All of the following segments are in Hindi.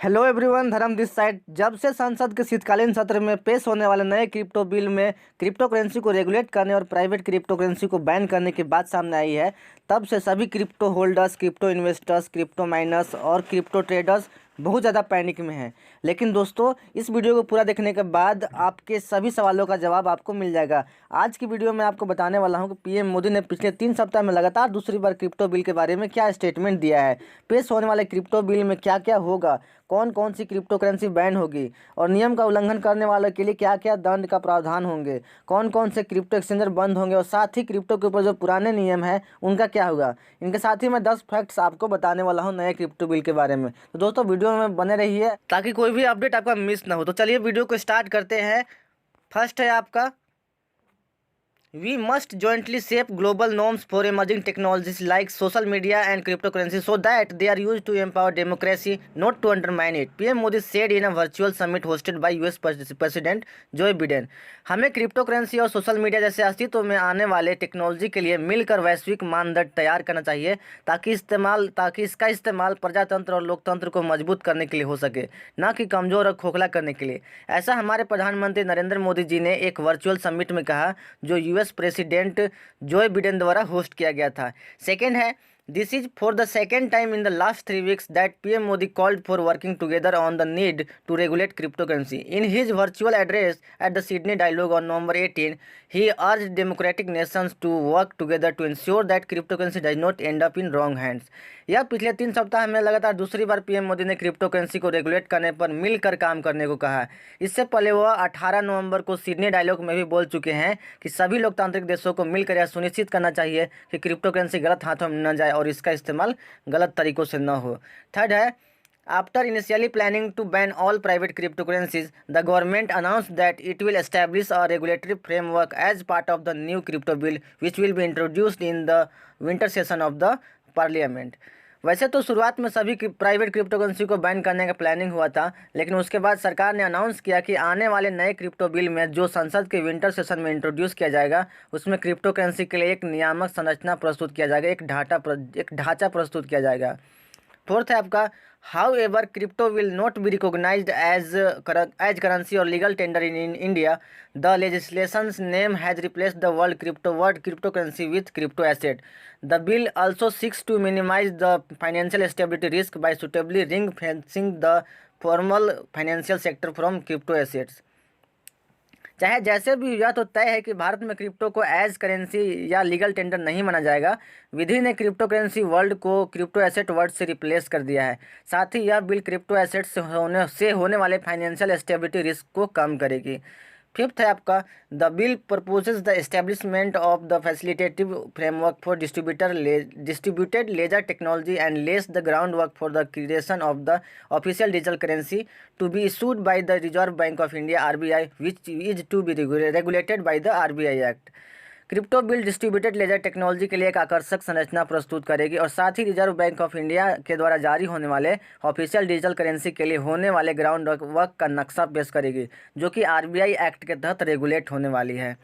हेलो एवरीवन, धर्म दिस साइड। जब से संसद के शीतकालीन सत्र में पेश होने वाले नए क्रिप्टो बिल में क्रिप्टो करेंसी को रेगुलेट करने और प्राइवेट क्रिप्टो करेंसी को बैन करने की बात सामने आई है, तब से सभी crypto holders, crypto investors, crypto miners और क्रिप्टो ट्रेडर्स बहुत ज़्यादा पैनिक में हैं। लेकिन दोस्तों, इस वीडियो को पूरा देखने के बाद आपके सभी सवालों का जवाब आपको मिल जाएगा। आज की वीडियो में आपको बताने वाला हूं कि पीएम मोदी ने पिछले 3 सप्ताह में लगातार दूसरी बार क्रिप्टो बिल के बारे में क्या स्टेटमेंट दिया है, पेश होने वाले क्रिप्टो बिल में क्या क्या होगा, कौन कौन सी क्रिप्टो करेंसी बैन होगी और नियम का उल्लंघन करने वालों के लिए क्या क्या दंड का प्रावधान होंगे, कौन कौन से क्रिप्टो एक्सचेंजर बंद होंगे और साथ ही क्रिप्टो के ऊपर जो पुराने नियम है उनका क्या होगा। इनके साथ ही मैं 10 फैक्ट्स आपको बताने वाला हूं नए क्रिप्टो बिल के बारे में। तो दोस्तों, वीडियो में बने रहिए ताकि कोई भी अपडेट आपका मिस ना हो। तो चलिए वीडियो को स्टार्ट करते हैं। फर्स्ट है आपका, We must jointly shape global norms for emerging technologies like social media and cryptocurrency so that they are used to empower democracy, not to undermine it. PM Modi said in a virtual summit hosted by US President Joe Biden. हमें क्रिप्टो करेंसी और सोशल मीडिया जैसे अस्तित्व में आने वाले टेक्नोलॉजी के लिए मिलकर वैश्विक मानदंड तैयार करना चाहिए ताकि इसका इस्तेमाल प्रजातंत्र और लोकतंत्र को मजबूत करने के लिए हो सके, न कि कमजोर और खोखला करने के लिए। ऐसा हमारे प्रधानमंत्री नरेंद्र मोदी जी ने एक वर्चुअल समिट में कहा, जो यूएस प्रेसिडेंट जो बिडेन द्वारा होस्ट किया गया था। सेकेंड है, this is for the second time in the last 3 weeks that PM Modi called for working together on the need to regulate crypto currency. In his virtual address at the Sydney dialogue on November 18, he urged democratic nations to work together to ensure that cryptocurrency does not end up in wrong hands. यह पिछले 3 सप्ताह में लगातार दूसरी बार पीएम मोदी ने क्रिप्टो करेंसी को रेगुलेट करने पर मिलकर काम करने को कहा। इससे पहले वह 18 नवंबर को सिडनी डायलॉग में भी बोल चुके हैं कि सभी लोकतांत्रिक देशों को मिलकर यह सुनिश्चित करना चाहिए कि क्रिप्टो करेंसी गलत हाथों में न जाए और इसका इस्तेमाल गलत तरीकों से न हो। थर्ड है, after initially planning to ban all private cryptocurrencies, the government announced that it will establish a regulatory framework as part of the new crypto bill, which will be introduced in the winter session of the parliament. वैसे तो शुरुआत में सभी प्राइवेट क्रिप्टो करेंसी को बैन करने का प्लानिंग हुआ था, लेकिन उसके बाद सरकार ने अनाउंस किया कि आने वाले नए क्रिप्टो बिल में जो संसद के विंटर सेशन में इंट्रोड्यूस किया जाएगा, उसमें क्रिप्टो करेंसी के लिए एक नियामक संरचना प्रस्तुत किया जाएगा, एक ढांचा प्रस्तुत किया जाएगा। फोर्थ है आपका, however crypto will not be recognized as currency or legal tender in India. The legislation's name has replaced the word cryptocurrency with crypto asset. The bill also seeks to minimize the financial stability risk by suitably ring fencing the formal financial sector from crypto assets. चाहे जैसे भी हुआ, तो तय है कि भारत में क्रिप्टो को एज करेंसी या लीगल टेंडर नहीं माना जाएगा। विधि ने क्रिप्टो करेंसी वर्ल्ड को क्रिप्टो एसेट वर्ड से रिप्लेस कर दिया है। साथ ही यह बिल क्रिप्टो एसेट से होने वाले फाइनेंशियल स्टेबिलिटी रिस्क को कम करेगी। फिफ्थ है आपका, the bill proposes the establishment of the facilitative framework for distributed ledger technology and lays the ground work for the creation of the official digital currency to be issued by the Reserve Bank of India (RBI) which is to be regulated by the RBI Act. Crypto bill distributed ledger technology के लिए एक आकर्षक संरचना प्रस्तुत करेगी और साथ ही रिजर्व बैंक ऑफ इंडिया के द्वारा जारी होने वाले ऑफिशियल डिजिटल करेंसी के लिए होने वाले ग्राउंड वर्क का नक्शा पेश करेगी, जो कि RBI एक्ट के तहत रेगुलेट होने वाली है।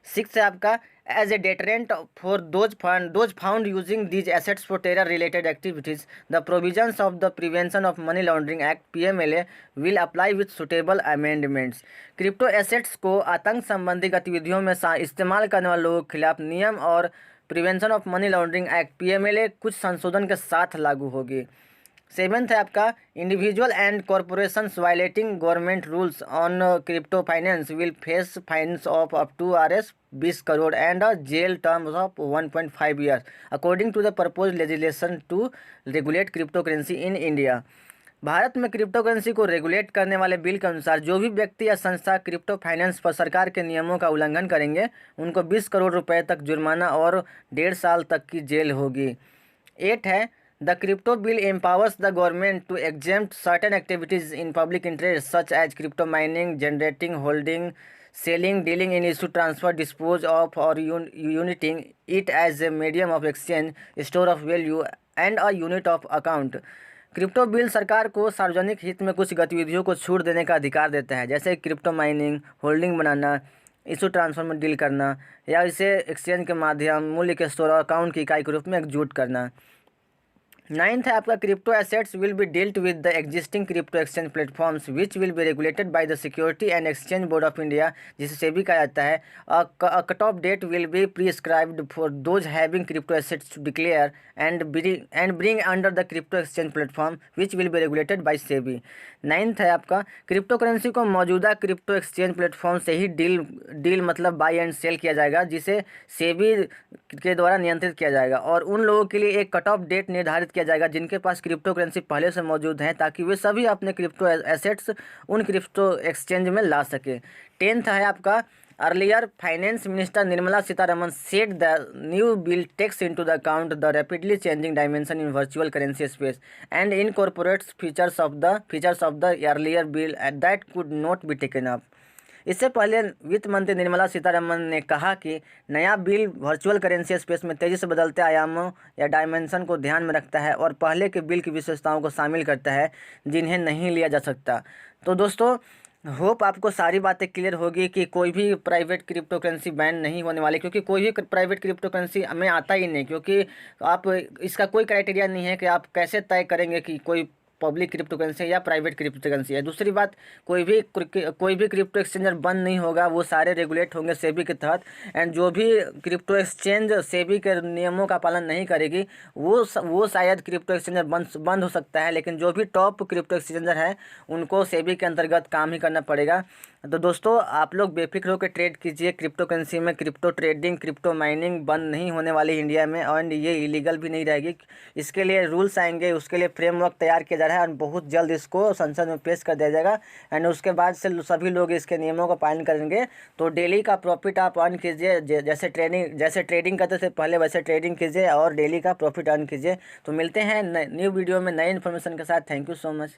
सिक्स है आपका, as a deterrent for those found using these assets for terror related activities, the provisions of the Prevention of Money Laundering Act (PMLA) will apply with suitable amendments. Crypto assets को आतंक संबंधी गतिविधियों में इस्तेमाल करने वाले लोगों के खिलाफ नियम और prevention of Money Laundering Act (PMLA) कुछ संशोधन के साथ लागू होगी। सेवेंथ है आपका, individual and corporations violating government rules on crypto finance will face fines of up to Rs 20 crore and a jail term of 1.5 years according to the propose legislation to regulate crypto currency in India. Bharat में क्रिप्टो करेंसी को रेगुलेट करने वाले बिल के अनुसार जो भी व्यक्ति या संस्था क्रिप्टो फाइनेंस पर सरकार के नियमों का उल्लंघन करेंगे, उनको 20 करोड़ रुपए तक जुर्माना और 1.5 साल तक की जेल होगी। 8 है, the crypto bill empowers the government to exempt certain activities in public interest such as crypto mining, generating, holding, selling, dealing in issue, transfer, dispose of or uniting it as a medium of exchange, store of value and a unit of account. Crypto bill सरकार को सार्वजनिक हित में कुछ गतिविधियों को छूट देने का अधिकार देता है, जैसे क्रिप्टो माइनिंग, होल्डिंग बनाना, इशू ट्रांसफर में डील करना या इसे एक्सचेंज के माध्यम मूल्य के स्टोर और अकाउंट की इकाई के रूप में एकजुट करना। नाइन्थ है आपका crypto assets will be dealt with the existing crypto exchange platforms which will be regulated by the Security and Exchange Board of India, जिसे सेबी कहा जाता है। Cut off date will be prescribed for those having crypto assets to declare and bring under the crypto exchange platform which will be regulated by SEBI. Ninth है आपका क्रिप्टो करेंसी को मौजूदा क्रिप्टो एक्सचेंज प्लेटफॉर्म से ही डील मतलब बाई एंड सेल किया जाएगा, जिसे सेबी के द्वारा नियंत्रित किया जाएगा। और उन लोगों के लिए एक कट ऑफ डेट निर्धारित किया जाएगा जिनके पास क्रिप्टो करेंसी पहले से मौजूद हैं, ताकि वे सभी अपने क्रिप्टो एसेट्स उन क्रिप्टो एक्सचेंज में ला सके। टेंथ है आपका earlier finance minister Nirmala Sitharaman said the new bill takes into the account the rapidly changing dimension in virtual currency space and incorporates features of the earlier bill that could not be taken up. इससे पहले वित्त मंत्री निर्मला सीतारमन ने कहा कि नया बिल वर्चुअल करेंसी स्पेस में तेज़ी से बदलते आयामों या डायमेंशन को ध्यान में रखता है और पहले के बिल की विशेषताओं को शामिल करता है जिन्हें नहीं लिया जा सकता। तो दोस्तों, होप आपको सारी बातें क्लियर होगी कि कोई भी प्राइवेट क्रिप्टो करेंसी बैन नहीं होने वाली, क्योंकि कोई भी प्राइवेट क्रिप्टो करेंसी में आता ही नहीं, क्योंकि आप इसका कोई क्राइटेरिया नहीं है कि आप कैसे तय करेंगे कि कोई पब्लिक क्रिप्टो करेंसी या प्राइवेट क्रिप्टो करेंसी है। दूसरी बात, कोई भी क्रिप्टो एक्सचेंजर बंद नहीं होगा, वो सारे रेगुलेट होंगे सेबी के तहत। एंड जो भी क्रिप्टो एक्सचेंज सेबी के नियमों का पालन नहीं करेगी वो शायद क्रिप्टो एक्सचेंजर बंद हो सकता है, लेकिन जो भी टॉप क्रिप्टो एक्सचेंजर हैं उनको सेबी के अंतर्गत काम ही करना पड़ेगा। तो दोस्तों, आप लोग बेफिक्र होकर ट्रेड कीजिए क्रिप्टो करेंसी में। क्रिप्टो ट्रेडिंग, क्रिप्टो माइनिंग बंद नहीं होने वाली इंडिया में, और ये इलीगल भी नहीं रहेगी। इसके लिए रूल्स आएंगे, उसके लिए फ्रेमवर्क तैयार किया जा रहा है और बहुत जल्द इसको संसद में पेश कर दिया जाएगा। एंड उसके बाद से सभी लोग इसके नियमों का पालन करेंगे। तो डेली का प्रॉफिट आप अर्न कीजिए, जैसे ट्रेडिंग करते थे पहले वैसे ट्रेडिंग कीजिए और डेली का प्रॉफिट अर्न कीजिए। तो मिलते हैं न्यू वीडियो में नई इन्फॉर्मेशन के साथ। Thank you so much.